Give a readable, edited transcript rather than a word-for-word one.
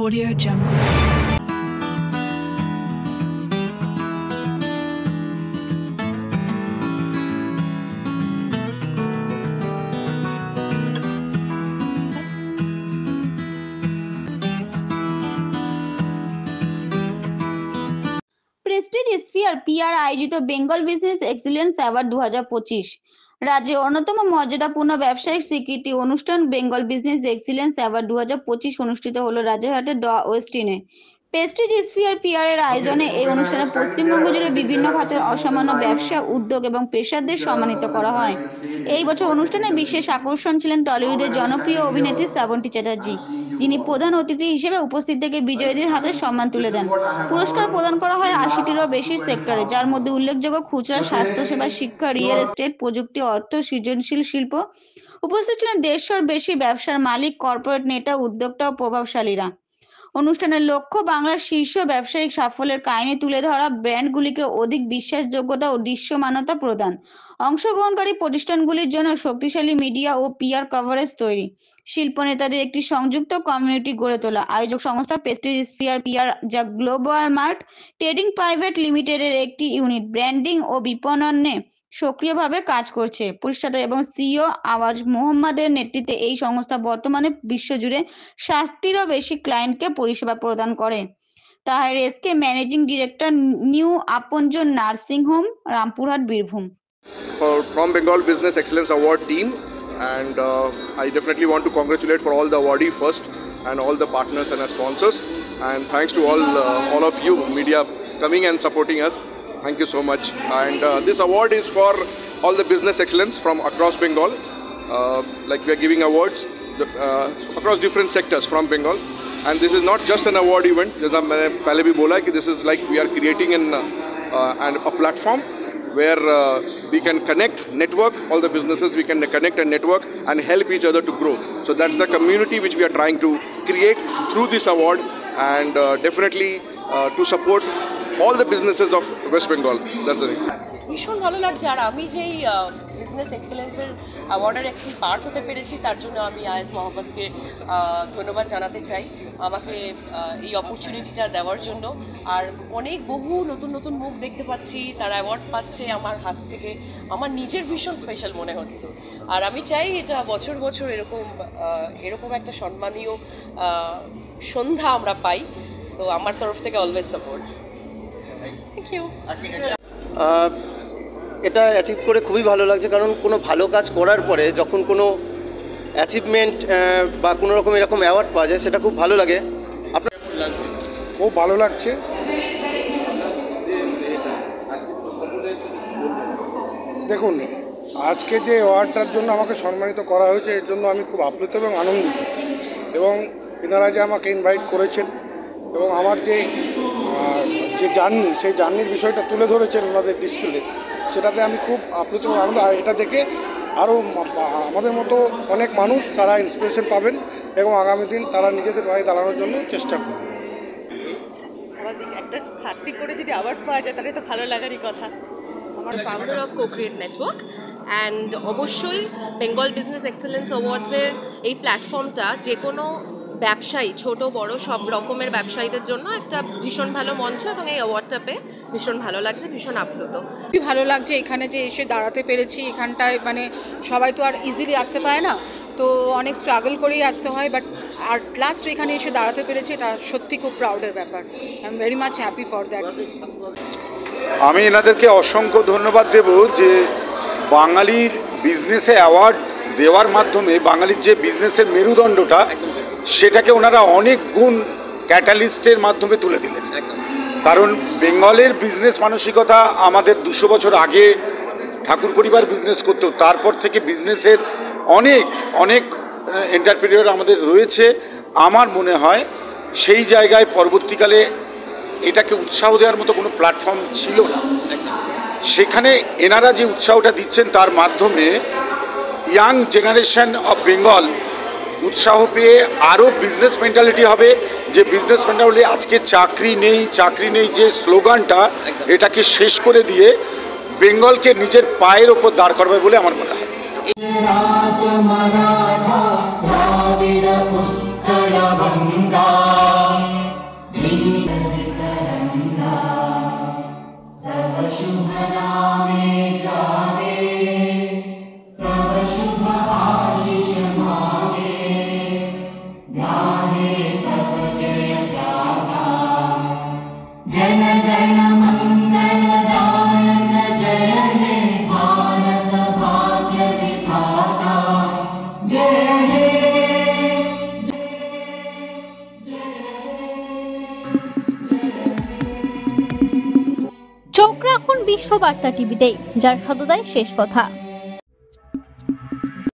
Audio Jungle. Prestige sphere PR আয়োজিত Bengal business excellence award 2025 রাজ্যে অন্যতম মর্যাদাপূর্ণ ব্যবসায়িক স্বীকৃতি অনুষ্ঠান বেঙ্গল বিজনেস এক্সিলেন্স অ্যাওয়ার্ড 2025 অনুষ্ঠিত হলো রাজারহাটের দ্য ওয়েস্টিনে। প্রেস্টিজ স্ফিয়ার পিআর এর আয়োজনে এই অনুষ্ঠানে পশ্চিমবঙ্গ জুড়ে বিভিন্ন খাতের অসামান্য ব্যবসা, উদ্যোগ এবং পেশাদারদের সম্মানিত করা হয়। এই বছর অনুষ্ঠানে বিশেষ আকর্ষণ ছিলেন টলিউডের জনপ্রিয় অভিনেত্রী শ্রাবন্তী চ্যাটার্জি, যিনি প্রধান অতিথি হিসেবে উপস্থিত থেকে বিজয়ীদের হাতে সম্মান তুলে দেন। পুরস্কার প্রদান করা হয় 80টিরও বেশি সেক্টরে, যার মধ্যে উল্লেখযোগ্য খুচরা, স্বাস্থ্যসেবা, শিক্ষা, রিয়েল এস্টেট, প্রযুক্তি, অর্থ, সৃজনশীল শিল্প। উপস্থিত ছিলেন 150-র বেশি ব্যবসার মালিক, কর্পোরেট নেতা, উদ্যোক্তা ও প্রভাবশালীরা। অনুষ্ঠানের লক্ষ্য বাংলার শীর্ষ ব্যবসায়িক সাফল্যের কাহিনী তুলে ধরা, ব্র্যান্ডগুলিকে অধিক বিশ্বাসযোগ্যতা ও দৃশ্যমানতা প্রদান, অংশগ্রহণকারী প্রতিষ্ঠানগুলির জন্য শক্তিশালী মিডিয়া ও পিআর কভারেজ তৈরি, শিল্প নেতাদের একটি সংযুক্ত কমিউনিটি গড়ে তোলা। আয়োজক সংস্থা প্রেস্টিজ স্ফিয়ার পিআর, যা গ্লোবাল মার্ট ট্রেডিং প্রাইভেট লিমিটেডের একটি ইউনিট, ব্র্যান্ডিং ও বিপণনে সক্রিয়ভাবে কাজ করছে। প্রতিষ্ঠাতা এবং সিইও আওয়াজ মোহাম্মদের নেতৃত্বে এই সংস্থা বর্তমানে বিশ্বজুড়ে 60টিরও বেশি ক্লায়েন্টকে পরিষেবা প্রদান করে। Taher SK, managing director, new Apanjan nursing home, Rampurhat, Birbhum. From Bengal Business Excellence Award team, and I definitely want to congratulate for all the awardees first and all the partners and sponsors, and thanks to all of you media coming and supporting us. Thank you so much. And this award is for all the business excellence from across Bengal. Like we are giving awards across different sectors from Bengal, and this is not just an award event. जैसा मैंने पहले भी बोला कि this is like we are creating a platform where we can connect, network, all the businesses we can connect and network and help each other to grow. So that's the community which we are trying to create through this award, and definitely to support all the businesses of West Bengal. That's the thing. ভীষণ ভালো লাগছে, আর আমি যেই business এক্সেলেন্সের অ্যাওয়ার্ডের একটি part হতে পেরেছি তার জন্য আমি আয়েজ মোহাম্মদকে ধন্যবাদ জানাতে চাই আমাকে এই অপরচুনিটিটা দেওয়ার জন্য। আর অনেক বহু নতুন নতুন মুখ দেখতে পাচ্ছি, তারা অ্যাওয়ার্ড পাচ্ছে আমার হাত থেকে, আমার নিজের ভীষণ স্পেশাল মনে হচ্ছে। আর আমি চাই এটা বছর বছর এরকম একটা সম্মানীয় সন্ধ্যা আমরা পাই। তো আমার তরফ থেকে অলওয়েজ সাপোর্ট। Thank you. এটা অ্যাচিভ করে খুবই ভালো লাগছে, কারণ কোনো ভালো কাজ করার পরে যখন কোনো অ্যাচিভমেন্ট বা কোনো রকম এরকম অ্যাওয়ার্ড পাওয়া যায় সেটা খুব ভালো লাগে। আপনার খুব ভালো লাগছে। দেখুন, আজকে যে অ্যাওয়ার্ডটার জন্য আমাকে সম্মানিত করা হয়েছে এর জন্য আমি খুব আপ্লুত এবং আনন্দিত, এবং এনারা যে আমাকে ইনভাইট করেছেন এবং আমার যে জার্নি, সেই জার্নির বিষয়টা তুলে ধরেছেন ওনাদের ডিসপ্লে, সেটাতে আমি খুব আপ্লুত এবং আনন্দ। এটা দেখে আরও আমাদের মতো অনেক মানুষ তারা ইন্সপিরেশন পাবেন এবং আগামী দিন তারা নিজেদের পায়ে দাঁড়ানোর জন্য চেষ্টা করবেন। একটা 30 করে যদি অ্যাওয়ার্ড পাওয়া যায় তাহলে তো ভালো লাগারই কথা। আমার ফাউন্ডার অফ কোক্রিয়েট নেটওয়ার্ক, অ্যান্ড অবশ্যই বেঙ্গল বিজনেস এক্সেলেন্স অ্যাওয়ার্ডসের এই প্ল্যাটফর্মটা যে কোনো ব্যবসায়ী, ছোট বড় সব রকমের ব্যবসায়ীদের জন্য একটা ভীষণ ভালো মঞ্চ, এবং এই অ্যাওয়ার্ডটা পেয়ে ভীষণ ভালো লাগছে, ভীষণ আপ্লুত। খুবই ভালো লাগছে এখানে যে এসে দাঁড়াতে পেরেছি। এখানটায় মানে সবাই তো আর ইজিলি আসতে পারে না, তো অনেক স্ট্রাগল করেই আসতে হয়, বাট আর লাস্ট এখানে এসে দাঁড়াতে পেরেছি, এটা সত্যি খুব প্রাউডের ব্যাপার। I am very much happy for that. আমি এনাদেরকে অসংখ্য ধন্যবাদ দেব যে বাঙালির বিজনেসে অ্যাওয়ার্ড দেওয়ার মাধ্যমে বাঙালির যে বিজনেসের মেরুদণ্ডটা সেটাকে ওনারা অনেক গুণ ক্যাটালিস্টের মাধ্যমে তুলে দিলেন। কারণ বেঙ্গলের বিজনেস মানসিকতা আমাদের 200 বছর আগে ঠাকুর পরিবার বিজনেস করতো, তারপর থেকে বিজনেসের অনেক অনেক এন্টারপ্রেনিয়র আমাদের রয়েছে। আমার মনে হয় সেই জায়গায় পরবর্তীকালে এটাকে উৎসাহ দেওয়ার মতো কোনো প্ল্যাটফর্ম ছিল না। সেখানে এনারা যে উৎসাহটা দিচ্ছেন তার মাধ্যমে ইয়াং জেনারেশন অফ বেঙ্গল উৎসাহ পেয়ে আরও বিজনেস মেন্টালিটি হবে, যে বিজনেস মেন্টালিটি আজকে চাকরি নেই যে স্লোগানটা, এটাকে শেষ করে দিয়ে বেঙ্গলকে নিজের পায়ের ওপর দাঁড় করবে বলে আমার মনে হয়। বিশ্ববার্তা টিভিতে, যার সততাই শেষ কথা।